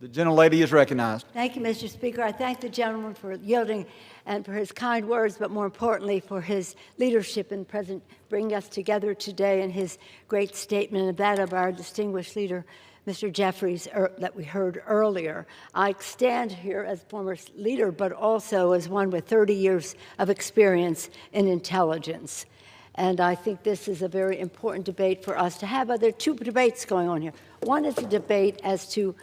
The gentlelady is recognized. Thank you, Mr. Speaker. I thank the gentleman for yielding and for his kind words, but more importantly for his leadership in bringing us together today and his great statement and that of our distinguished leader, Mr. Jeffries, that we heard earlier. I stand here as former leader, but also as one with 30 years of experience in intelligence. And I think this is a very important debate for us to have. There are two debates going on here. One is a debate as to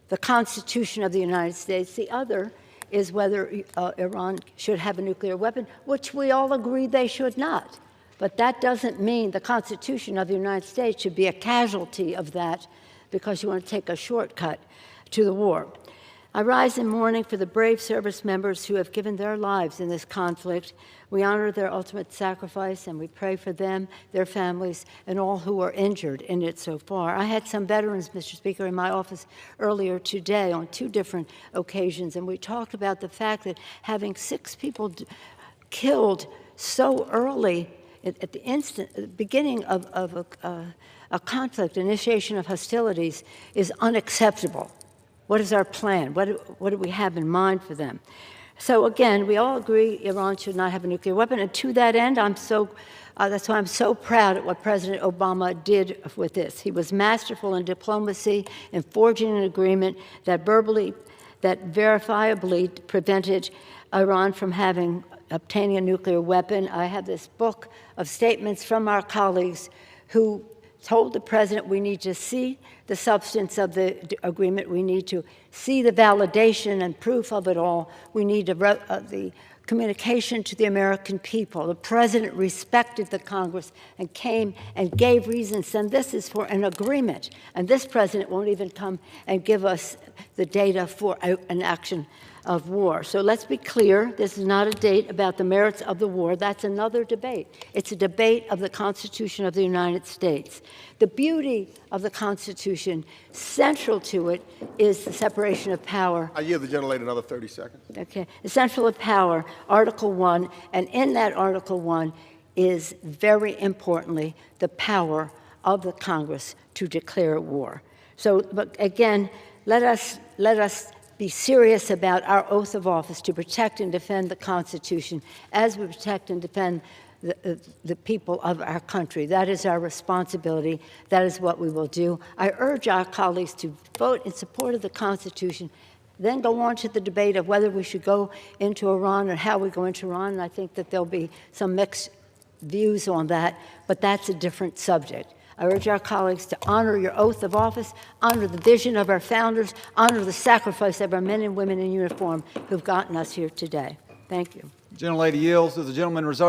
the Constitution of the United States. The other is whether Iran should have a nuclear weapon, which we all agree they should not. But that doesn't mean the Constitution of the United States should be a casualty of that because you want to take a shortcut to the war. I rise in mourning for the brave service members who have given their lives in this conflict. We honor their ultimate sacrifice, and we pray for them, their families, and all who are injured in it so far. I had some veterans, Mr. Speaker, in my office earlier today on two different occasions, and we talked about the fact that having 6 people killed so early at the beginning of a conflict, initiation of hostilities, is unacceptable. What is our plan? What do we have in mind for them? So again, we all agree Iran should not have a nuclear weapon, and to that end, that's why I'm so proud at what President Obama did with this. He was masterful in diplomacy in forging an agreement that verifiably prevented Iran from obtaining a nuclear weapon. I have this book of statements from our colleagues who told the president we need to see the substance of the agreement, we need to see the validation and proof of it all, we need the communication to the American people. The president respected the Congress and came and gave reasons, and this is for an agreement. And this president won't even come and give us the data for an action of war. So let's be clear, this is not a debate about the merits of the war. That's another debate. It's a debate of the Constitution of the United States. The beauty of the Constitution, central to it, is the separation of power. I yield the gentlelady another 30 seconds. Okay. Essential of power, Article 1, and in that Article 1 is, very importantly, the power of the Congress to declare war. So, but again, let us be serious about our oath of office to protect and defend the Constitution as we protect and defend the people of our country. That is our responsibility. That is what we will do. I urge our colleagues to vote in support of the Constitution, then go on to the debate of whether we should go into Iran and how we go into Iran. And I think that there'll be some mixed views on that, but that's a different subject. I urge our colleagues to honor your oath of office, honor the vision of our founders, honor the sacrifice of our men and women in uniform who've gotten us here today. Thank you. The gentlelady yields. Does the gentleman reserve?